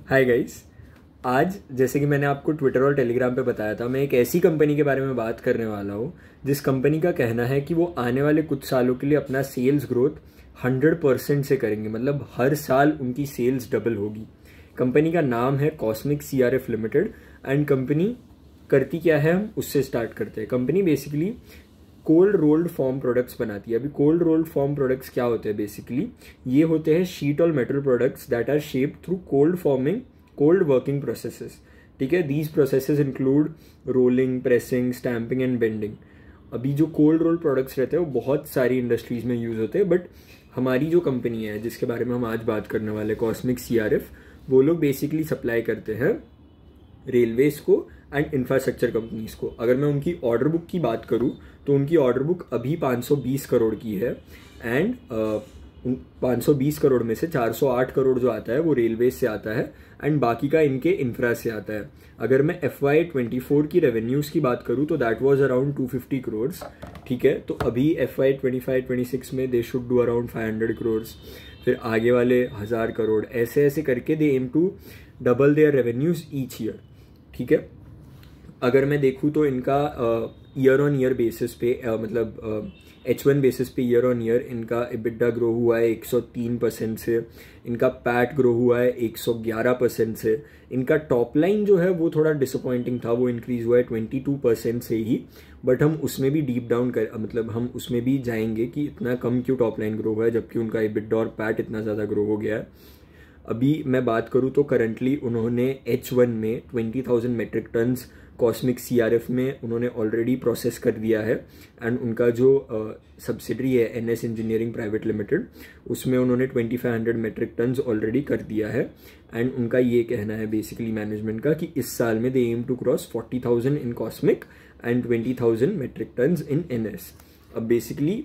Hi guys. आज जैसे कि मैंने आपको ट्विटर और टेलीग्राम पे बताया था, मैं एक ऐसी कंपनी के बारे में बात करने वाला हूँ जिस कंपनी का कहना है कि वो आने वाले कुछ सालों के लिए अपना सेल्स ग्रोथ 100% से करेंगे। मतलब हर साल उनकी सेल्स डबल होगी। कंपनी का नाम है cosmic CRF limited. And company करती क्या है, हम उससे स्टार्ट करते हैं। Company basically cold rolled form products बनाती है। अभी कोल्ड रोल्ड फॉर्म प्रोडक्ट्स क्या होते हैं? बेसिकली ये होते हैं शीट और metal products that are shaped through cold forming cold working processes. ठीक है, these processes include rolling, pressing, stamping and bending. अभी जो कोल्ड रोल प्रोडक्ट्स रहते हैं वो बहुत सारी इंडस्ट्रीज में यूज होते हैं, बट हमारी जो कंपनी है जिसके बारे में हम आज बात करने वाले कॉस्मिक CRF, वो लोग बेसिकली सप्लाई करते हैं रेलवेज को एंड इंफ्रास्ट्रक्चर कंपनीज को। अगर मैं उनकी ऑर्डर बुक की बात करूं तो उनकी ऑर्डर बुक अभी 520 करोड़ की है। एंड 520 करोड़ में से 408 करोड़ जो आता है वो रेलवेज से आता है एंड बाकी का इनके इंफ्रा से आता है। अगर मैं FY24 की रेवेन्यूज की बात करूं तो दैट वाज अराउंड 250 करोड़। ठीक है, तो अभी FY25-26 में they should do around 500 crore. फिर आगे वाले 1000 करोड़, ऐसे ऐसे करके they aim to double their revenues each year. ठीक है, अगर मैं देखूँ तो इनका ईयर ऑन ईयर बेसिस पे मतलब H1 बेसिस पे ईयर ऑन ईयर इनका EBITDA ग्रो हुआ है 103% से। इनका पैट ग्रो हुआ है 111% से। इनका टॉप लाइन जो है वो थोड़ा डिसअपॉइंटिंग था, वो इंक्रीज हुआ है 22% से ही। बट हम उसमें भी डीप डाउन मतलब हम उसमें भी जाएंगे कि इतना कम क्यों टॉप लाइन ग्रो हुआ है जबकि उनका EBITDA और पैट इतना ज़्यादा ग्रो हो गया है। अभी मैं बात करूँ तो करंटली उन्होंने H1 में 20,000 मेट्रिक टन्स कॉस्मिक CRF में उन्होंने ऑलरेडी प्रोसेस कर दिया है। एंड उनका जो सब्सिडरी है NS इंजीनियरिंग प्राइवेट लिमिटेड, उसमें उन्होंने 2500 मेट्रिक टन्स ऑलरेडी कर दिया है। एंड उनका ये कहना है बेसिकली मैनेजमेंट का कि इस साल में they aim to cross 40,000 in cosmic and 20,000 metric tons in NS। अब basically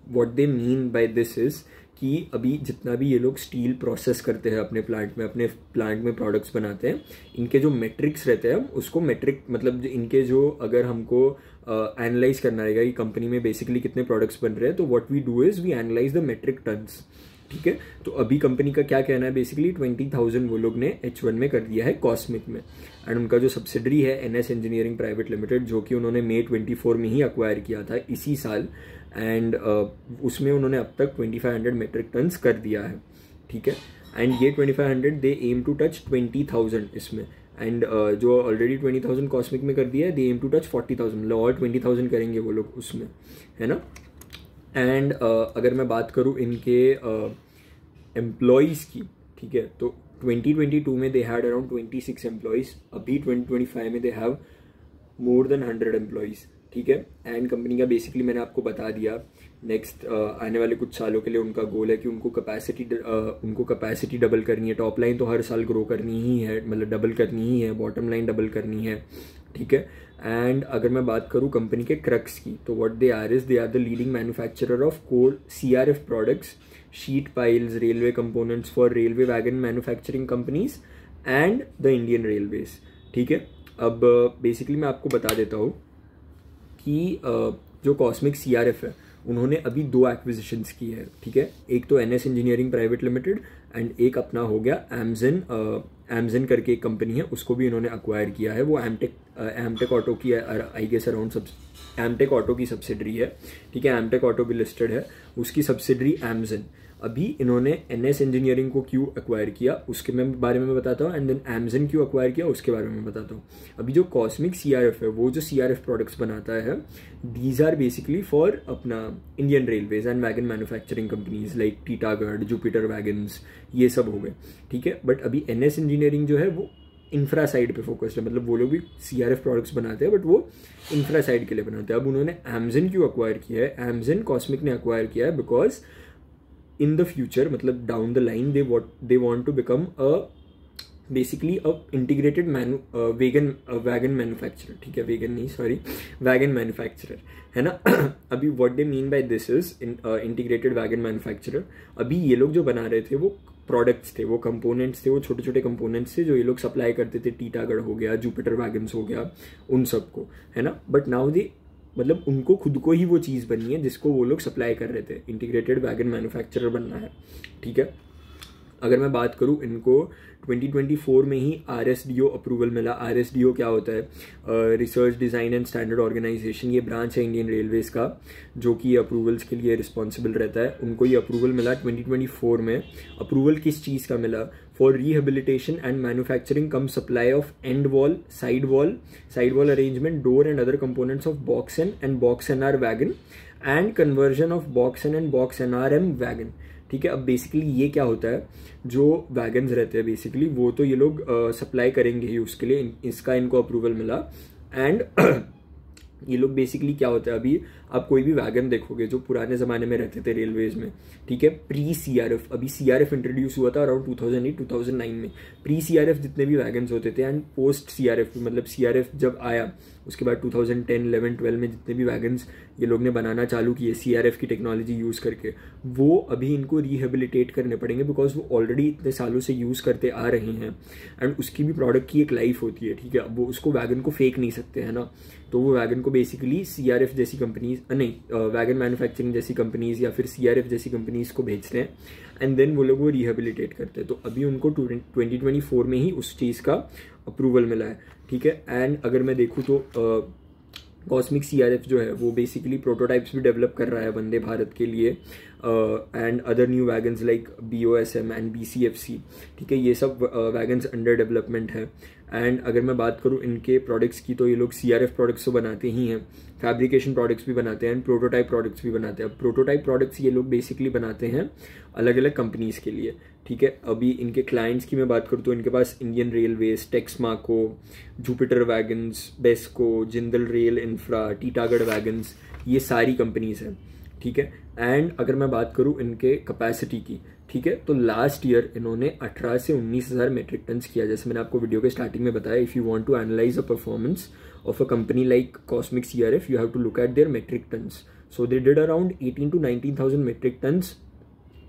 what they mean by this is कि अभी जितना भी ये लोग स्टील प्रोसेस करते हैं अपने प्लांट में प्रोडक्ट्स बनाते हैं, इनके जो मेट्रिक्स रहते हैं उसको मेट्रिक मतलब इनके जो अगर हमको एनालाइज करना रहेगा कि कंपनी में बेसिकली कितने प्रोडक्ट्स बन रहे हैं, तो what we do is we analyse the metric tons. ठीक है, तो अभी कंपनी का क्या कहना है, बेसिकली 20,000 वो लोग ने H1 में कर दिया है कॉस्मिक में। एंड उनका जो सब्सिडरी है NS इंजीनियरिंग प्राइवेट लिमिटेड, जो कि उन्होंने May 24 में ही अक्वायर किया था इसी साल। एंड उसमें उन्होंने अब तक 2500 मेट्रिक टन्स कर दिया है। ठीक है, एंड ये 2500 दे एम टू टच 20,000 इसमें। एंड जो ऑलरेडी 20,000 कॉस्मिक में कर दिया है, दे एम टू टच 40,000, मतलब और 20,000 करेंगे वो लोग उसमें, है ना। एंड अगर मैं बात करूँ इनके एम्प्लॉयज़ की, ठीक है, तो 2022 में दे हैड अराउंड 26 एम्प्लॉयज़। अभी 2025 में they have more than 100 employees. ठीक है, एंड कंपनी का बेसिकली मैंने आपको बता दिया नेक्स्ट आने वाले कुछ सालों के लिए उनका गोल है कि उनको कैपेसिटी डबल करनी है। टॉप लाइन तो हर साल ग्रो करनी ही है, मतलब डबल करनी ही है, बॉटम लाइन डबल करनी है। ठीक है, एंड अगर मैं बात करूँ कंपनी के क्रक्स की, तो what they are is they are the leading manufacturer of cold CRF products, sheet piles, railway components for railway wagon manufacturing companies and the Indian Railways. ठीक है, अब बेसिकली मैं आपको बता देता हूँ कि जो कॉस्मिक CRF है उन्होंने अभी 2 एक्विजिशंस की है। ठीक है, एक तो NS engineering private limited and एक अपना हो गया एमजन करके एक कंपनी है, उसको भी इन्होंने अक्वायर किया है। वो एमटेक ऑटो की I guess around Amtek Auto की सब्सिडरी है। ठीक है, एमटेक ऑटो भी लिस्टेड है, उसकी सब्सिडरी एमजन। अभी इन्होंने NS इंजीनियरिंग को क्यों अक्वायर किया उसके बारे में बताता हूँ, एंड देन एमजन क्यों अक्वायर किया उसके बारे में बताता हूँ। अभी जो कॉस्मिक CRF है वो जो CRF प्रोडक्ट्स बनाता है, दीज आर बेसिकली फॉर अपना Indian railways and wagon manufacturing companies like Titagarh, Jupiter wagons, ये सब हो गए। ठीक है, बट अभी NS इंजीनियरिंग जो है वो इंफ्रा साइड पे फोकस्ड है, मतलब वो लोग भी CRF प्रोडक्ट्स बनाते हैं बट वो इंफ्रा साइड के लिए बनाते हैं। अब उन्होंने एमजन क्यों अक्वायर किया है, एमजन कॉस्मिक ने अक्वायर किया है बिकॉज in the future, मतलब down the line they want to become basically a integrated wagon manufacturer। ठीक है, wagon नहीं, sorry, wagon manufacturer, है ना। अभी what they mean by this is integrated wagon manufacturer, अभी ये लोग जो बना रहे थे वो प्रोडक्ट्स थे, वो कंपोनेंट्स थे, वो छोटे छोटे कंपोनेंट्स थे जो ये लोग सप्लाई करते थे। टीटागढ़ हो गया, जुपिटर वैगन्स हो गया, उन सबको, है ना। बट नाउ दे मतलब उनको खुद को ही वो चीज़ बननी है जिसको वो लोग सप्लाई कर रहे थे। इंटीग्रेटेड वैगन मैन्युफैक्चरर बनना है। ठीक है, अगर मैं बात करूँ, इनको 2024 में ही RSDO अप्रूवल मिला। RSDO क्या होता है? Research design and standard organisation, ये ब्रांच है इंडियन रेलवेज़ का जो कि अप्रूवल्स के लिए रिस्पॉन्सिबल रहता है। उनको ये अप्रूवल मिला 2024 में। अप्रूवल किस चीज़ का मिला? For rehabilitation and manufacturing come supply of and wall, side wall arrangement, door and other components of box and box NR wagon and conversion of box and box NRM wagon. ठीक है, अब basically ये क्या होता है, जो wagons रहते हैं बेसिकली वो तो ये लोग सप्लाई करेंगे ही, उसके लिए इसका इनको अप्रूवल मिला। एंड ये लोग बेसिकली क्या होता है, अभी आप कोई भी वैगन देखोगे जो पुराने ज़माने में रहते थे रेलवेज में, ठीक है, प्री CRF, अभी CRF इंट्रोड्यूस हुआ था अराउंड 2008-2009 में। प्री CRF जितने भी वैगन्स होते थे एंड पोस्ट CRF, मतलब CRF जब आया उसके बाद 2010, 11, 12 में जितने भी वैगन्स ये लोग ने बनाना चालू किए CRF की टेक्नोलॉजी यूज़ करके, वो अभी इनको रिहेबिलिटेट करने पड़ेंगे बिकॉज वो ऑलरेडी इतने सालों से यूज़ करते आ रहे हैं एंड उसकी भी प्रोडक्ट की एक लाइफ होती है। ठीक है, वो उसको वैगन को फेंक नहीं सकते हैं ना, तो वो वैगन को बेसिकली CRF जैसी कंपनीज वैगन मैन्युफैक्चरिंग जैसी कंपनीज या फिर CRF जैसी कंपनीज को भेजते हैं एंड देन वो लोग वो रिहेबिलिटेट करते हैं। तो अभी उनको 2024 में ही उस चीज़ का अप्रूवल मिला है। ठीक है, एंड अगर मैं देखूँ तो कॉस्मिक CRF जो है वो बेसिकली प्रोटोटाइप्स भी डेवलप कर रहा है वंदे भारत के लिए and other new wagons like BOSM and BCFC। ठीक है, ये सब वैगन्स अंडर डेवलपमेंट है। एंड अगर मैं बात करूँ इनके प्रोडक्ट्स की, तो ये लोग CRF प्रोडक्ट्स तो बनाते ही हैं, फैब्रिकेशन प्रोडक्ट्स भी बनाते हैं एंड प्रोटोटाइप प्रोडक्ट्स भी बनाते हैं। अब प्रोटोटाइप प्रोडक्ट्स ये लोग बेसिकली बनाते हैं अलग अलग कंपनीज़ के लिए। ठीक है, अभी इनके क्लाइंट्स की मैं बात करूँ तो इनके पास Indian Railways, Texmaco, Jupiter Wagons, Besco, Jindal Rail Infra, Titagarh Wagons, ये सारी कंपनीज हैं। ठीक है, एंड अगर मैं बात करूँ इनके कैपेसिटी की, ठीक है, तो लास्ट ईयर इन्होंने 18 से 19 हज़ार मेट्रिक टन्स किया। जैसे मैंने आपको वीडियो के स्टार्टिंग में बताया, if you want to analyse a performance of a company like Cosmic CRF, you have to look at their metric tons. So they did around 18 to 19,000 metric tons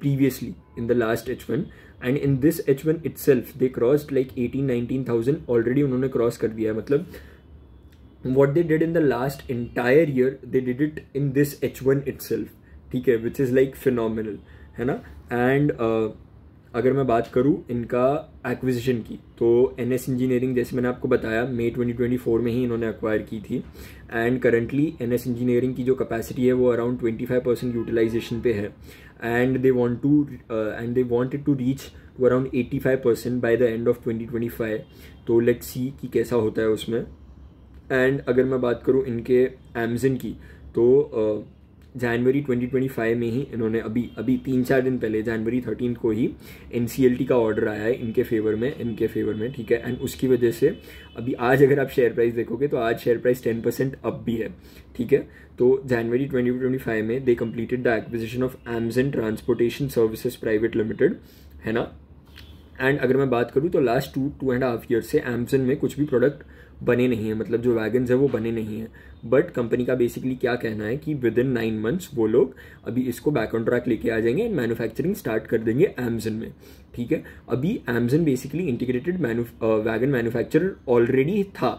previously in the last H1, and in this H1 itself they crossed like 18-19,000 already उन्होंने cross कर दिया है। मतलब what they did in the last entire year they did it in this H1 itself। ठीक है, which is like phenomenal, है ना। And अगर मैं बात करूँ इनका एक्विजिशन की, तो NS इंजीनियरिंग जैसे मैंने आपको बताया मई 2024 में ही इन्होंने एक्वायर की थी एंड करंटली NS इंजीनियरिंग की जो कैपेसिटी है वो अराउंड 25% यूटिलाइजेशन पे है and they want it to reach to around 85% by the end of 2025। तो लेट्स सी कि कैसा होता है उसमें। एंड अगर मैं बात करूँ इनके एमजन की, तो जनवरी 2025 में ही इन्होंने अभी 3-4 दिन पहले जनवरी 13 को ही NCLT का ऑर्डर आया है इनके फेवर में। ठीक है, एंड उसकी वजह से अभी आज अगर आप शेयर प्राइस देखोगे तो आज शेयर प्राइस 10% अप भी है। ठीक है, तो जनवरी 2025 में दे completed the acquisition of Amazon transportation services private limited, है ना। एंड अगर मैं बात करूँ तो लास्ट 2.5 ईयर से एमजन में कुछ भी प्रोडक्ट बने नहीं है, मतलब जो वैगन्स है वो बने नहीं है। बट कंपनी का बेसिकली क्या कहना है कि विद इन 9 मंथ्स वो लोग अभी इसको बैक ऑन ट्रैक लेके आ जाएंगे एंड मैन्युफैक्चरिंग स्टार्ट कर देंगे एमजन में। ठीक है, अभी Amazon basically integrated wagon manufacturer already था,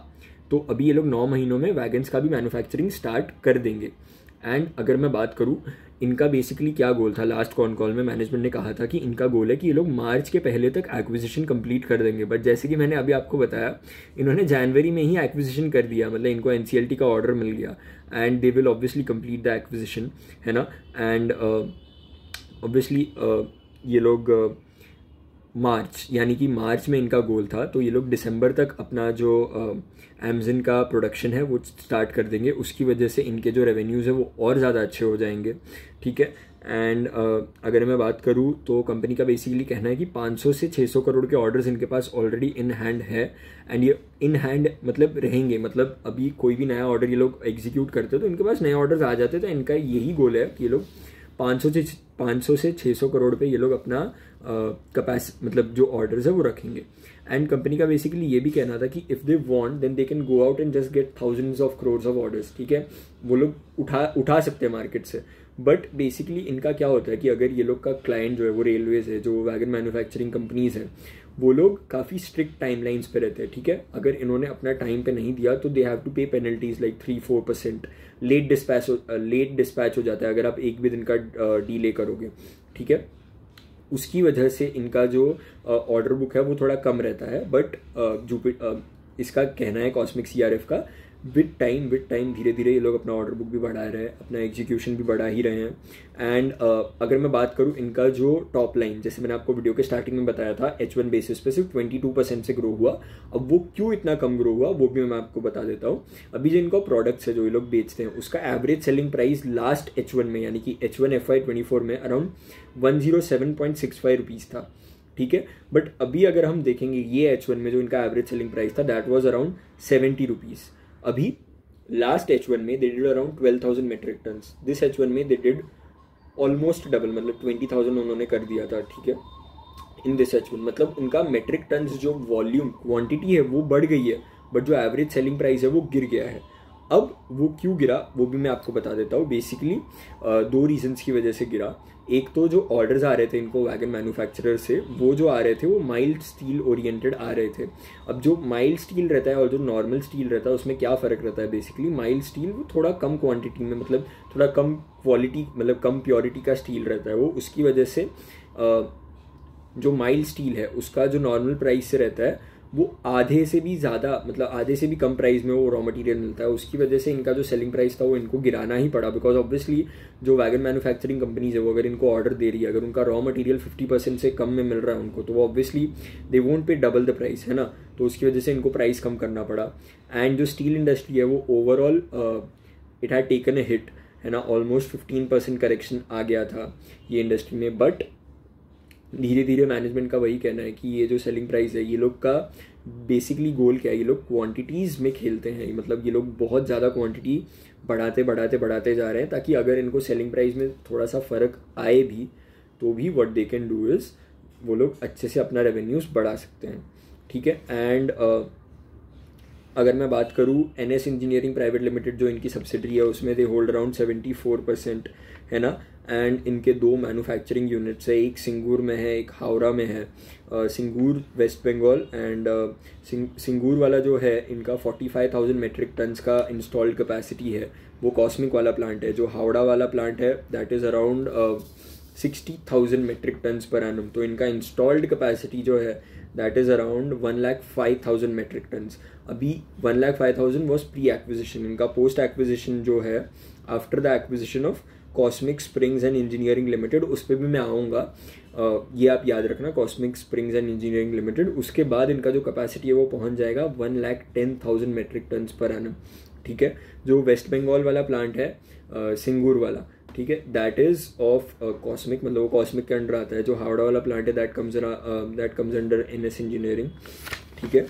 तो अभी ये लोग 9 महीनों में वैगन्स का भी मैन्युफैक्चरिंग स्टार्ट कर देंगे। एंड अगर मैं बात करूँ इनका बेसिकली क्या गोल था, लास्ट कॉल में मैनेजमेंट ने कहा था कि इनका गोल है कि ये लोग मार्च के पहले तक एक्विजिशन कंप्लीट कर देंगे। बट जैसे कि मैंने अभी आपको बताया, इन्होंने जनवरी में ही एक्विजिशन कर दिया, मतलब इनको NCLT का ऑर्डर मिल गया and they will obviously complete the acquisition, है ना। एंड ऑब्वियसली ये लोग मार्च, यानी कि मार्च में इनका गोल था, तो ये लोग दिसंबर तक अपना जो एमजन का प्रोडक्शन है वो स्टार्ट कर देंगे। उसकी वजह से इनके जो रेवेन्यूज़ है वो और ज़्यादा अच्छे हो जाएंगे। ठीक है, एंड अगर मैं बात करूँ तो कंपनी का बेसिकली कहना है कि 500 से 600 करोड़ के ऑर्डर्स इनके पास ऑलरेडी इन हैंड है एंड ये इन हैंड मतलब रहेंगे, मतलब अभी कोई भी नया ऑर्डर ये लोग एग्जीक्यूट करते हैं तो इनके पास नए ऑर्डर्स आ जाते हैं। तो इनका यही गोल है कि ये लोग 500 से 600 करोड़ पे ये लोग अपना मतलब जो ऑर्डर्स है वो रखेंगे। एंड कंपनी का बेसिकली ये भी कहना था कि if they want then they can go out and just get thousands of crores of orders. ठीक है, वो लोग उठा सकते हैं मार्केट से। बट बेसिकली इनका क्या होता है कि अगर ये लोग का क्लाइंट जो है वो रेलवेज है, जो वैगन मैन्युफैक्चरिंग कंपनीज हैं, वो लोग काफ़ी स्ट्रिक्ट टाइमलाइंस पे रहते हैं। ठीक है, अगर इन्होंने अपना टाइम पे नहीं दिया तो दे हैव टू पे पेनल्टीज लाइक 3-4%। लेट डिस्पैच हो जाता है अगर आप एक भी दिन का डिले करोगे। ठीक है, उसकी वजह से इनका जो ऑर्डर बुक है वो थोड़ा कम रहता है। बट इसका कहना है कॉस्मिक CRF का, विद टाइम धीरे धीरे ये लोग अपना ऑर्डर बुक भी बढ़ा रहे हैं, अपना एग्जीक्यूशन भी बढ़ा ही रहे हैं। एंड अगर मैं बात करूँ इनका जो टॉप लाइन, जैसे मैंने आपको वीडियो के स्टार्टिंग में बताया था, H1 बेसिस पे सिर्फ 22% से ग्रो हुआ। अब वो क्यों इतना कम ग्रो हुआ वो भी मैं आपको बता देता हूँ। अभी जो इनका प्रोडक्ट्स है जो ये लोग बेचते हैं, उसका average selling price last H1 में यानी कि H1 FY24 में अराउंड 107.65 रुपीज़ था, ठीक है। बट अभी अगर हम देखेंगे ये H1 में जो इनका एवरेज सेलिंग प्राइस था, दैट वाज अराउंड 70 रुपीज़। अभी लास्ट H1 में they did around 12,000 metric tons, this H1 में दे डिड ऑलमोस्ट डबल, मतलब 20,000 उन्होंने कर दिया था, ठीक है, इन दिस H1। मतलब उनका मेट्रिक टन्स जो वॉल्यूम क्वांटिटी है वो बढ़ गई है, बट जो एवरेज सेलिंग प्राइस है वो गिर गया है। अब वो क्यों गिरा वो भी मैं आपको बता देता हूँ। बेसिकली 2 रीजंस की वजह से गिरा। एक तो जो ऑर्डर्स आ रहे थे इनको वैगन मैन्युफैक्चरर से, वो जो आ रहे थे वो माइल्ड स्टील ओरिएंटेड आ रहे थे। अब जो माइल्ड स्टील रहता है और जो नॉर्मल स्टील रहता है उसमें क्या फ़र्क रहता है, बेसिकली माइल्ड स्टील वो थोड़ा कम क्वांटिटी में, मतलब थोड़ा कम क्वालिटी, मतलब कम प्योरिटी का स्टील रहता है वो, उसकी वजह से जो माइल्ड स्टील है उसका जो नॉर्मल प्राइस से रहता है वो आधे से भी ज़्यादा, मतलब आधे से भी कम प्राइस में वो रॉ मटेरियल मिलता है। उसकी वजह से इनका जो सेलिंग प्राइस था वो इनको गिराना ही पड़ा, बिकॉज ऑब्वियसली जो वैगन मैन्युफैक्चरिंग कंपनीज है वो अगर इनको ऑर्डर दे रही है, अगर उनका रॉ मटेरियल 50% से कम में मिल रहा है उनको, तो वो ऑब्वियसली दे वोंट पे डबल द प्राइस, है ना। तो उसकी वजह से इनको प्राइस कम करना पड़ा। एंड जो स्टील इंडस्ट्री है वो overall it had taken a hit, है ना, ऑलमोस्ट 15% करेक्शन आ गया था ये इंडस्ट्री में। बट धीरे धीरे मैनेजमेंट का वही कहना है कि ये जो सेलिंग प्राइस है, ये लोग का बेसिकली गोल क्या है, ये लोग क्वांटिटीज़ में खेलते हैं, मतलब ये लोग बहुत ज़्यादा क्वांटिटी बढ़ाते जा रहे हैं, ताकि अगर इनको सेलिंग प्राइस में थोड़ा सा फ़र्क आए भी तो भी what they can do is वो लोग अच्छे से अपना रेवेन्यूज़ बढ़ा सकते हैं, ठीक है। एंड अगर मैं बात करूँ NS इंजीनियरिंग प्राइवेट लिमिटेड जो इनकी सब्सिडरी है, उसमें दे होल्ड अराउंड 74%, है ना। एंड इनके 2 मैन्युफैक्चरिंग यूनिट्स है, एक सिंगूर में है, एक हावड़ा में है। सिंगूर वेस्ट बंगाल, एंड सिंगूर वाला जो है इनका 45,000 मेट्रिक टन्स का इंस्टॉल्ड कैपेसिटी है, वो कॉस्मिक वाला प्लांट है। जो हावड़ा वाला प्लांट है that is around 60,000 metric tons per annum. तो इनका इंस्टॉल्ड कैपेसिटी जो है that is around 1,05,000 metric tons. अभी 1,05,000 वॉज प्री एक्विजिशन। इनका पोस्ट एक्विजिशन जो है, after the acquisition of cosmic springs and engineering limited, उस पर भी मैं आऊँगा, ये आप याद रखना, cosmic springs and engineering limited. उसके बाद इनका जो कैपेसिटी है वो पहुँच जाएगा 1,10,000 मेट्रिक टन्स पर एनम, ठीक है। जो वेस्ट बंगाल वाला प्लांट है सिंगूर वाला, ठीक है, दैट इज़ ऑफ कॉस्मिक, मतलब वो कॉस्मिक के अंडर आता है। जो हावड़ा वाला प्लांट है that comes under NS engineering, ठीक है।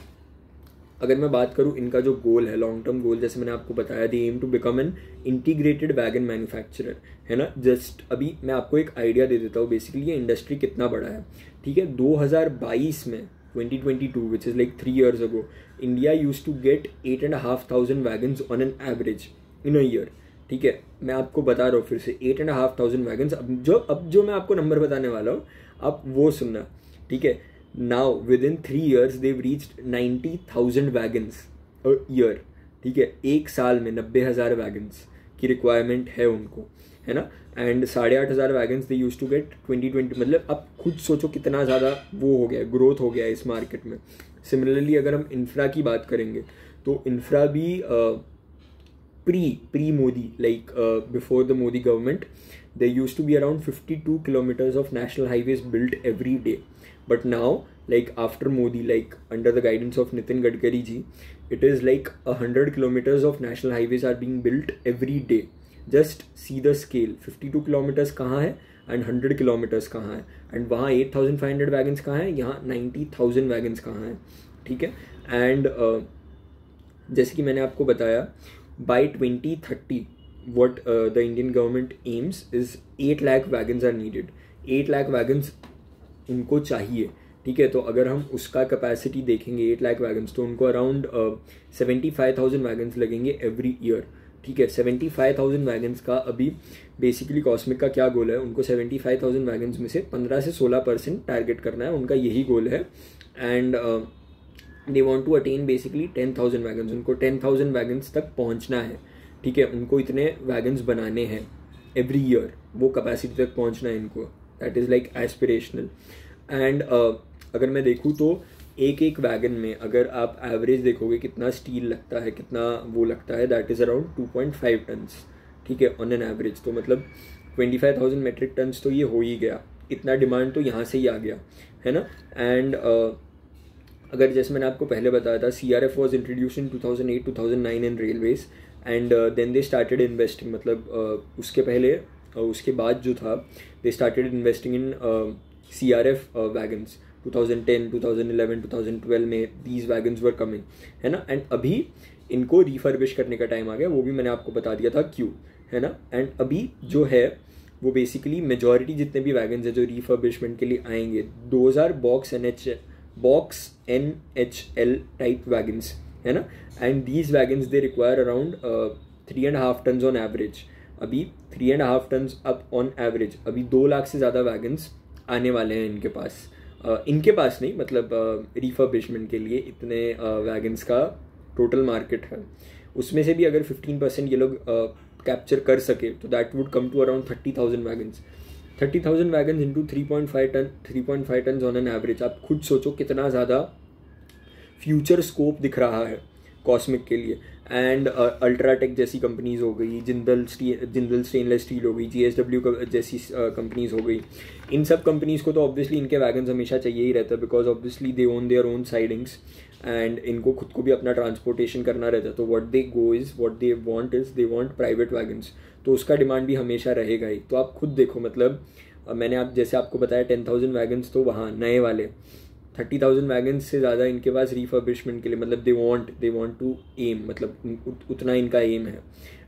अगर मैं बात करूँ इनका जो गोल है, लॉन्ग टर्म गोल, जैसे मैंने आपको बताया, they aim to become an integrated wagon manufacturer, है ना। जस्ट अभी मैं आपको एक आइडिया दे देता हूँ बेसिकली ये इंडस्ट्री कितना बड़ा है, ठीक है। 2022 में 2022 which is like 3 years ago, India use to get 8,500 wagons on an average in a year, ठीक है। मैं आपको बता रहा हूँ फिर से, 8,500 वैगन्स। अब जो मैं आपको नंबर बताने वाला हूँ आप वो सुनना, ठीक है। Now with in 3 years they've reached 90,000 wagons a year, ठीक है। एक साल में 90,000 वैगन्स की रिक्वायरमेंट है उनको, है ना। And 8,500 wagons they use to get 2020, मतलब अब खुद सोचो कितना ज़्यादा वो हो गया, ग्रोथ हो गया इस मार्केट में। सिमिलरली अगर हम इंफ्रा की बात करेंगे तो इंफ्रा भी pre Modi, like before the Modi government, there used to be around 52 kilometers of national highways built every day. But now, like after Modi, like under the guidance of Nitin Gadkari ji, it is like 100 kilometers of national highways are being built every day. Just see the scale, 52 kilometers कहाँ है and 100 kilometers कहाँ है, and वहाँ 8,500 wagons कहाँ है, यहाँ 90,000 wagons कहाँ है, ठीक है। And जैसे कि मैंने आपको बताया, by 2030 what the Indian government aims is 8 lakh wagons are needed. 8 lakh wagons उनको चाहिए, ठीक है। तो अगर हम उसका कैपेसिटी देखेंगे 8 लाख वैगन्स, तो उनको अराउंड 75,000 वैगन्स लगेंगे एवरी ईयर, ठीक है। 75,000 वैगन्स का अभी बेसिकली कॉस्मिक का क्या गोल है, उनको 75,000 वैगन्स में से 15 से 16% टारगेट करना है, उनका यही गोल है। And they want to attain basically 10,000 wagons, उनको 10,000 वैगन्स तक पहुंचना है, ठीक है। उनको इतने वैगन्स बनाने हैं एवरी ईयर, वो कैपेसिटी तक पहुंचना है इनको, that is like aspirational. And अगर मैं देखूँ तो एक एक वैगन में अगर आप एवरेज देखोगे कितना स्टील लगता है, कितना वो लगता है, दैट इज़ अराउंड 2.5 टन्स, ठीक है, ऑन एन एवरेज। तो मतलब 25,000 मेट्रिक टन्स तो ये हो ही गया, इतना डिमांड तो यहाँ से ही आ गया, है ना। एंड अगर जैसे मैंने आपको पहले बताया था, CRF was introduce in 2008-2009 in railways and then they started investing, मतलब उसके पहले उसके बाद जो था they started investing in CRF wagons 2010, 2011, 2012 में दीज वैगन्स वर कमिंग, है ना। एंड अभी इनको रिफर्बिश करने का टाइम आ गया, वो भी मैंने आपको बता दिया था क्यों, है ना। एंड अभी जो है वो बेसिकली मेजॉरिटी जितने भी वैगन्स है जो रिफर्बिशमेंट के लिए आएंगे, those are box NHL type wagons, है ना। And these wagons they require around 3.5 tons on average. अभी 3.5 टन्स अप ऑन एवरेज, अभी 2 लाख से ज़्यादा वैगन्स आने वाले हैं इनके पास। इनके पास नहीं, मतलब रिफर्बिशमेंट के लिए इतने वैगन्स का टोटल मार्केट है। उसमें से भी अगर 15% ये लोग कैप्चर कर सके तो that would come to around 30,000 wagons. 30,000 wagons into 3.5 ton on an average, आप खुद सोचो कितना ज़्यादा फ्यूचर स्कोप दिख रहा है कॉस्मिक के लिए। एंड अल्ट्राटेक जैसी कंपनीज हो गई, जिंदल स्टेनलेस स्टील हो गई, GSW जैसी कंपनीज हो गई, इन सब कंपनीज़ को तो ऑब्वियसली इनके वैगन्स हमेशा चाहिए ही रहता है, because obviously they own their own sidings and इनको खुद को भी अपना ट्रांसपोर्टेशन करना रहता है। तो what they want private wagons, तो उसका डिमांड भी हमेशा रहेगा ही। तो आप खुद देखो, मतलब मैंने जैसे आपको बताया 10,000 वैगन्स तो वहाँ नए वाले, 30,000 वैगन्स से ज़्यादा इनके पास रिफर्बिशमेंट के लिए, मतलब दे वांट टू एम, मतलब उतना इनका एम है।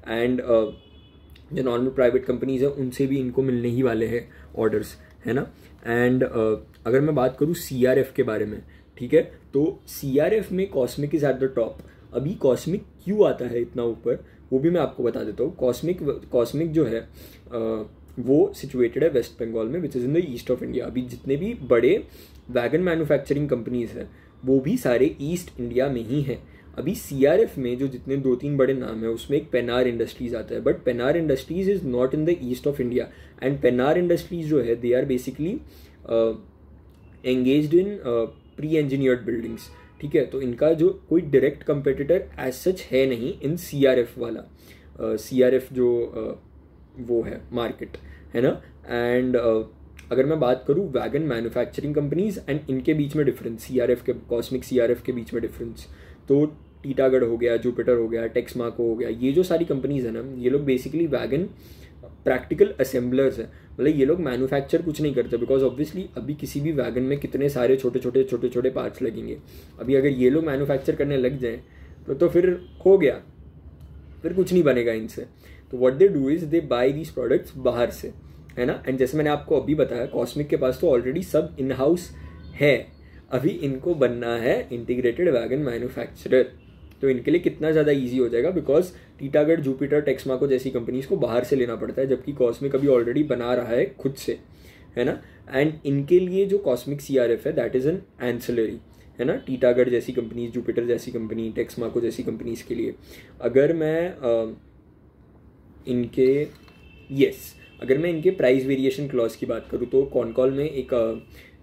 एंड जो नॉर्मल प्राइवेट कंपनीज है उनसे भी इनको मिलने ही वाले हैं ऑर्डर्स, है ना। एंड अगर मैं बात करूँ CRF के बारे में, ठीक है, तो CRF में cosmic is at the top. अभी कॉस्मिक क्यों आता है इतना ऊपर, वो भी मैं आपको बता देता हूँ। कॉस्मिक जो है वो सिचुएटेड है वेस्ट बंगाल में, which is in the east of India. अभी जितने भी बड़े वैगन मैन्युफैक्चरिंग कंपनीज हैं वो भी सारे ईस्ट इंडिया में ही हैं। अभी CRF में जो जितने 2-3 बड़े नाम है उसमें एक पेनार इंडस्ट्रीज आता है, but Pennar industries is not in the east of India. And Pennar industries जो है they are basically engaged in pre engineered buildings, ठीक है। तो इनका जो कोई डायरेक्ट कंपेटिटर एज सच है नहीं इन CRF वाला, CRF जो वो है मार्केट, है ना। एंड अगर मैं बात करूँ वैगन मैन्युफैक्चरिंग कंपनीज एंड इनके बीच में डिफरेंस, कॉस्मिक CRF के बीच में डिफरेंस, तो टीटागढ़ हो गया, जुपिटर हो गया, टेक्समाको हो गया, ये जो सारी कंपनीज है ना, ये लोग बेसिकली वैगन प्रैक्टिकल असेंबलर्स है। मतलब ये लोग मैन्युफैक्चर कुछ नहीं करते, बिकॉज ऑब्वियसली अभी किसी भी वैगन में कितने सारे छोटे छोटे पार्ट्स लगेंगे। अभी अगर ये लोग मैन्युफैक्चर करने लग जाएँ तो फिर हो गया, फिर कुछ नहीं बनेगा इनसे। तो what they do is they buy these products बाहर से, है ना। एंड जैसे मैंने आपको अभी बताया कॉस्मिक के पास तो ऑलरेडी सब इन हाउस है, अभी इनको बनना है इंटीग्रेटेड वैगन मैन्युफैक्चरर। तो इनके लिए कितना ज़्यादा इजी हो जाएगा, बिकॉज टीटागढ़, जुपिटर, टेक्समाको जैसी कंपनीज को बाहर से लेना पड़ता है, जबकि कॉस्मिक अभी ऑलरेडी बना रहा है खुद से, है ना। एंड इनके लिए जो कॉस्मिक CRF है दैट इज़ एन एंसिलरी, है ना। टीटागढ़ जैसी कंपनीज, जुपिटर जैसी कंपनी, टेक्समाको जैसी कंपनीज के लिए अगर मैं इनके प्राइस वेरिएशन क्लॉज की बात करूँ तो कॉनकॉल में एक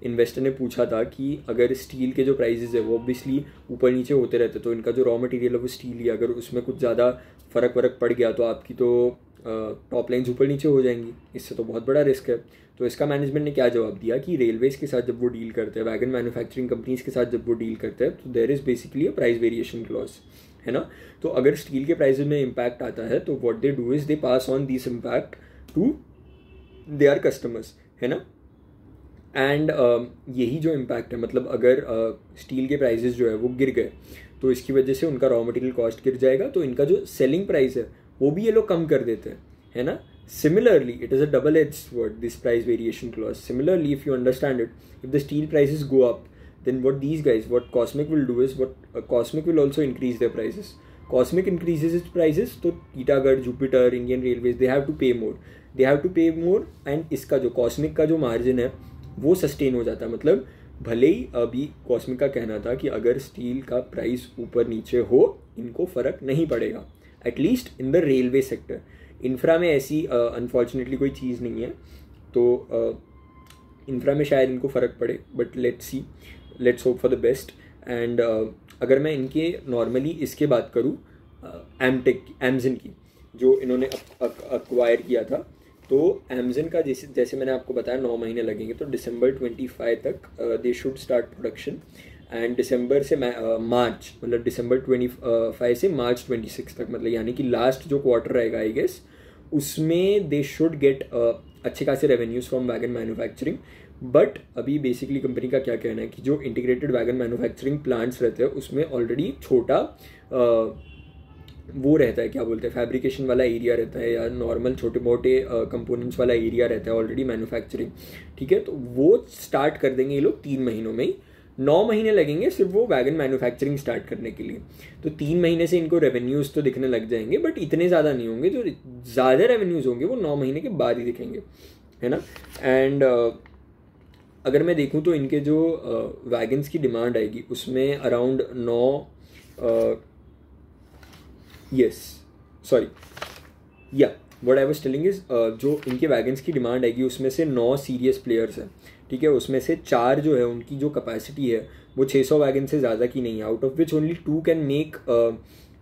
इन्वेस्टर ने पूछा था कि अगर स्टील के जो प्राइजेज है वो ऑब्वियसली ऊपर नीचे होते रहते, तो इनका जो रॉ मटेरियल है वो स्टील ही, अगर उसमें कुछ ज़्यादा फ़र्क पड़ गया तो आपकी तो टॉप लाइन्स ऊपर नीचे हो जाएंगी, इससे तो बहुत बड़ा रिस्क है। तो इसका मैनेजमेंट ने क्या जवाब दिया कि रेलवेज के साथ जब वो डील करते हैं, वैगन मैन्युफैक्चरिंग कंपनीज के साथ जब वो डील करते हैं, तो there is basically a price variation clause, है ना। तो अगर स्टील के प्राइसेज में इम्पैक्ट आता है तो what they do is they pass on this impact to their customers, है ना। एंड यही जो इम्पैक्ट है, मतलब अगर स्टील के प्राइसेस जो है वो गिर गए तो इसकी वजह से उनका रॉ मटेरियल कॉस्ट गिर जाएगा, तो इनका जो सेलिंग प्राइस है वो भी ये लोग कम कर देते हैं, है ना। Similarly, it is a double-edged sword, this price variation clause. Similarly, if you understand it, if the steel prices go up, then what Cosmic will do is, Cosmic will also increase their prices. Cosmic increases its prices, तो Titagarh, Jupiter, Indian railways, they have to pay more, and इसका जो Cosmic का जो margin है वो sustain हो जाता है। मतलब भले ही अभी Cosmic का कहना था कि अगर स्टील का प्राइस ऊपर नीचे हो इनको फ़र्क नहीं पड़ेगा, at least in the railway sector. Infra में ऐसी अनफॉर्चुनेटली कोई चीज़ नहीं है, तो इंफ्रा में शायद इनको फ़र्क पड़े, but let's hope for the best. And अगर मैं इनके नॉर्मली इसके बात करूँ एमजन की, जो इन्होंने अक्वायर किया था, तो अमेजन का जैसे मैंने आपको बताया 9 महीने लगेंगे, तो दिसंबर 25 तक they should start production. And December से मार्च, मतलब दिसंबर 25 से मार्च 26 तक, मतलब यानी कि लास्ट जो क्वार्टर रहेगा आई गेस, उसमें दे शुड गेट अच्छे खासे revenues from wagon manufacturing. But अभी बेसिकली कंपनी का क्या कहना है कि जो इंटीग्रेटेड वैगन मैन्युफैक्चरिंग प्लांट्स रहते हैं उसमें ऑलरेडी छोटा वो रहता है, क्या बोलते हैं, फैब्रिकेशन वाला एरिया रहता है, या नॉर्मल छोटे मोटे कंपोनेंट्स वाला एरिया रहता है ऑलरेडी मैन्युफैक्चरिंग, ठीक है। तो वो स्टार्ट कर देंगे ये लोग 3 महीनों में ही। 9 महीने लगेंगे सिर्फ वो वैगन मैन्युफैक्चरिंग स्टार्ट करने के लिए। तो 3 महीने से इनको रेवेन्यूज़ तो दिखने लग जाएंगे, बट इतने ज़्यादा नहीं होंगे। जो ज़्यादा रेवेन्यूज़ होंगे वो 9 महीने के बाद ही दिखेंगे, है ना। एंड अगर मैं देखूँ तो इनके जो वैगन्स की डिमांड आएगी उसमें around 9 what I was telling is, जो इनके वैगन्स की डिमांड आएगी उसमें से 9 सीरियस प्लेयर्स हैं, ठीक है। उसमें से 4 जो है उनकी जो कैपेसिटी है वो 600 वैगन से ज़्यादा की नहीं है, out of which only 2 can make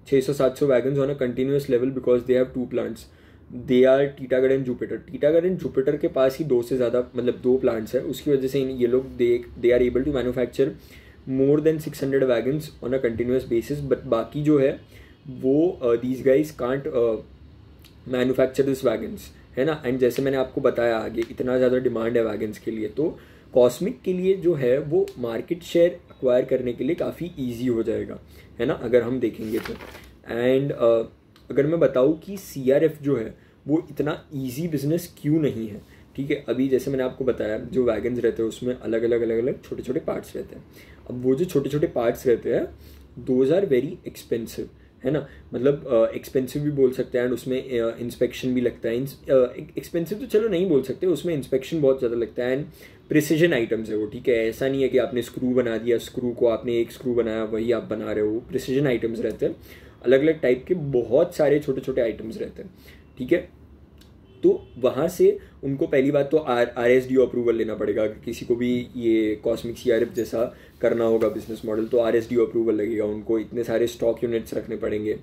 600-700 wagons on a continuous level because they have 2 plants. They are Titagarh and Jupiter. Titagarh and Jupiter के पास ही 2 से ज़्यादा, मतलब 2 प्लांट्स है, उसकी वजह से ये लोग they are able to manufacture more than 600 wagons on a continuous basis. But बाकी जो है वो these guys can't manufacture this wagons, है ना। एंड जैसे मैंने आपको बताया आगे इतना ज़्यादा डिमांड है वैगन्स के लिए, तो कॉस्मिक के लिए जो है वो मार्केट शेयर एक्वायर करने के लिए काफ़ी ईजी हो जाएगा, है ना, अगर हम देखेंगे तो। एंड अगर मैं बताऊँ कि CRF जो है वो इतना ईजी बिजनेस क्यों नहीं है, ठीक है। अभी जैसे मैंने आपको बताया जो वैगन्स रहते हैं उसमें अलग अलग छोटे छोटे पार्ट्स रहते हैं। अब वो जो छोटे छोटे पार्ट्स रहते हैं दोज आर वेरी एक्सपेंसिव, है ना, मतलब एक्सपेंसिव भी बोल सकते हैं। एंड उसमें इंस्पेक्शन भी लगता है। एक्सपेंसिव तो चलो नहीं बोल सकते, उसमें इंस्पेक्शन बहुत ज़्यादा लगता है। एंड प्रिसीजन आइटम्स है वो, ठीक है। ऐसा नहीं है कि आपने स्क्रू बना दिया, स्क्रू को आपने एक स्क्रू बनाया वही आप बना रहे हो। प्रिसीजन आइटम्स रहते हैं, अलग अलग टाइप के बहुत सारे छोटे छोटे आइटम्स रहते हैं, ठीक है। तो वहाँ से उनको पहली बात तो RSDO अप्रूवल लेना पड़ेगा। अगर किसी को भी ये कॉस्मिक CRF जैसा करना होगा बिजनेस मॉडल तो RSDO अप्रूवल लगेगा उनको। इतने सारे स्टॉक यूनिट्स रखने पड़ेंगे,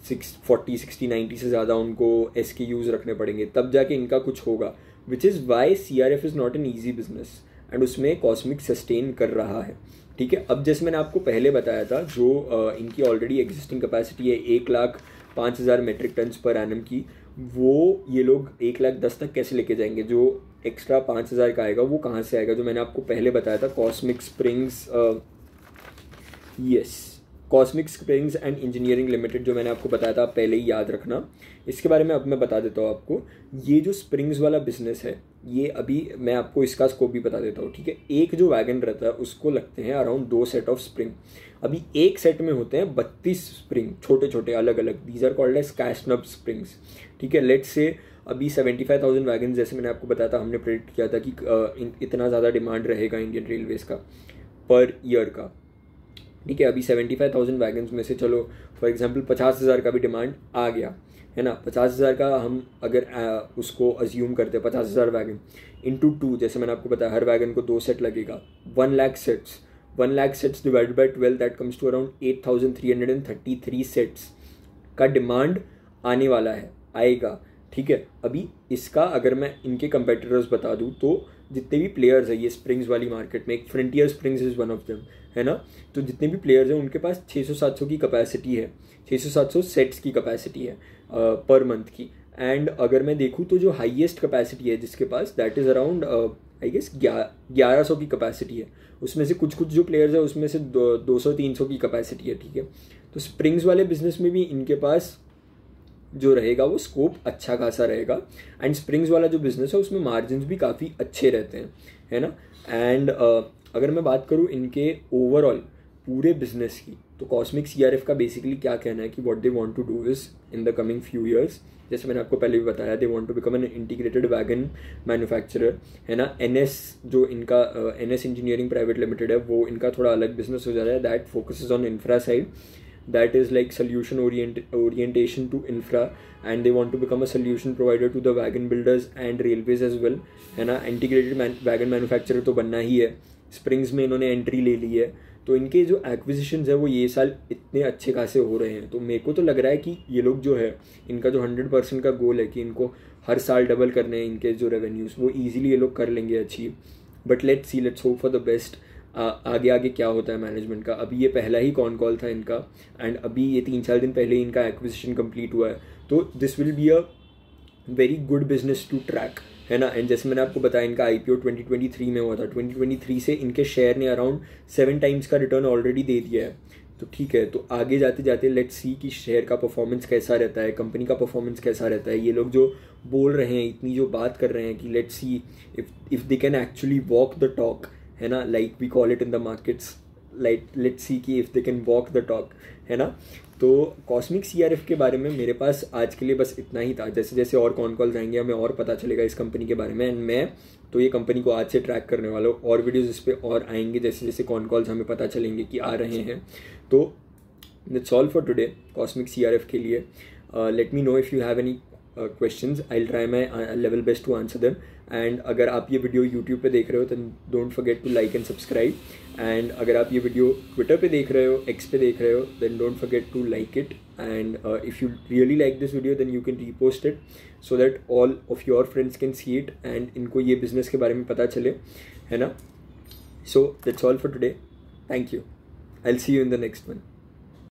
40, 60, 90 से ज़्यादा उनको SKUs रखने पड़ेंगे, तब जाके इनका कुछ होगा। Which is why CRF is not an easy business. And उसमें कॉस्मिक सस्टेन कर रहा है, ठीक है। अब जैसे मैंने आपको पहले बताया था जो इनकी ऑलरेडी एग्जिस्टिंग कैपेसिटी है 1,05,000 मेट्रिक टन्स पर एनम की, वो ये लोग 1,10,000 तक कैसे लेके जाएंगे। जो एक्स्ट्रा 5,000 का आएगा वो कहाँ से आएगा, जो मैंने आपको पहले बताया था cosmic springs and engineering limited, जो मैंने आपको बताया था आप पहले ही याद रखना। इसके बारे में अब मैं बता देता हूँ आपको। ये जो स्प्रिंग्स वाला बिजनेस है ये अभी मैं आपको इसका स्कोप भी बता देता हूँ, ठीक है। एक जो वैगन रहता है उसको लगते हैं अराउंड 2 सेट ऑफ स्प्रिंग। अभी एक सेट में होते हैं 32 स्प्रिंग, छोटे छोटे अलग अलग। These are called as CASNUB springs, ठीक है। लेट्स से अभी 75,000 वैगन, जैसे मैंने आपको बताया था, हमने प्रेडिक्ट किया था कि इतना ज़्यादा डिमांड रहेगा इंडियन रेलवेज़ का पर ईयर का, ठीक है। अभी 75,000 वैगन्स में से चलो फॉर एग्जांपल 50,000 का भी डिमांड आ गया, है ना। 50,000 का हम अगर उसको अज्यूम करते हैं 50,000 वैगन इंटू 2, जैसे मैंने आपको बताया हर वैगन को 2 सेट लगेगा, 1 lakh sets. 1 lakh sets divided by 12 that comes to around 8,333 sets का डिमांड आने वाला है, आएगा, ठीक है। अभी इसका अगर मैं इनके कंपेटिटर्स बता दूं तो जितने भी प्लेयर्स हैं ये स्प्रिंग्स वाली मार्केट में, एक frontier springs is one of them, है ना। तो जितने भी प्लेयर्स हैं उनके पास 600-700 की कैपेसिटी है, 600-700 सेट्स की कैपेसिटी है पर मंथ की। एंड अगर मैं देखूँ तो जो हाईएस्ट कैपेसिटी है जिसके पास that is around I guess 1100 की कैपेसिटी है। उसमें से कुछ कुछ जो प्लेयर्स है उसमें से 200-300 की कैपेसिटी है, ठीक है। तो स्प्रिंग्स वाले बिजनेस में भी इनके पास जो रहेगा वो स्कोप अच्छा खासा रहेगा। एंड स्प्रिंग्स वाला जो बिजनेस है उसमें मार्जिन भी काफ़ी अच्छे रहते हैं, है ना। एंड अगर मैं बात करूँ इनके ओवरऑल पूरे बिजनेस की, तो कॉस्मिक CRF का बेसिकली क्या कहना है कि what they want to do is in the coming few years, जैसे मैंने आपको पहले भी बताया, they want to become an integrated wagon manufacturer, है ना। NS जो इनका NS इंजीनियरिंग प्राइवेट लिमिटेड है वो इनका थोड़ा अलग बिजनेस हो जा रहा है, that focuses on infra side. that is like solution orientation to infra, and they want to become a solution provider to the wagon builders and railways as well, है ना. इंटीग्रेटेड वैगन मैन्युफैक्चरर तो बनना ही है. Springs में इन्होंने entry ले ली है, तो इनके जो एक्विजिशंस है वो ये साल इतने अच्छे खासे हो रहे हैं. तो मेरे को तो लग रहा है कि ये लोग जो है, इनका जो 100% का गोल है कि इनको हर साल डबल करने हैं इनके जो रेवेन्यूज़, वो ईजिली ये लोग कर लेंगे achieve. But let's hope for the best. आगे आगे क्या होता है मैनेजमेंट का. अभी ये पहला ही कॉल था इनका, एंड अभी ये 3-4 दिन पहले ही इनका एक्विजिशन कंप्लीट हुआ है. तो this will be a very good business to track, है ना. एंड जैसे मैंने आपको बताया, इनका IPO 2023 में हुआ था. 2023 से इनके शेयर ने अराउंड 7 टाइम्स का रिटर्न ऑलरेडी दे दिया है. तो ठीक है, तो आगे जाते जाते लेट्स सी कि शेयर का परफॉर्मेंस कैसा रहता है, कंपनी का परफॉर्मेंस कैसा रहता है. ये लोग जो बोल रहे हैं, इतनी जो बात कर रहे हैं कि let's see if they can actually walk the talk, है ना, like we call it in the markets, like let's see कि if they can walk the talk, है ना. तो कॉस्मिक CRF के बारे में मेरे पास आज के लिए बस इतना ही था. जैसे जैसे और कॉल्स आएंगे हमें और पता चलेगा इस कंपनी के बारे में. एंड मैं तो ये कंपनी को आज से ट्रैक करने वाला हूँ. और वीडियोज़ इस पर और आएंगे जैसे जैसे कॉल्स हमें पता चलेंगे कि आ रहे हैं. तो that's all for today cosmic CRF के लिए. Let me know if you have any questions. I'll try my level best to answer them. And अगर आप ये वीडियो YouTube पे देख रहे हो then don't forget to like and subscribe. And अगर आप ये वीडियो Twitter पे देख रहे हो, X पे देख रहे हो, then don't forget to like it. And if you really like this video then you can repost it so that all of your friends can see it and इनको ये business के बारे में पता चले, है ना. So that's all for today. Thank you. I'll see you in the next one.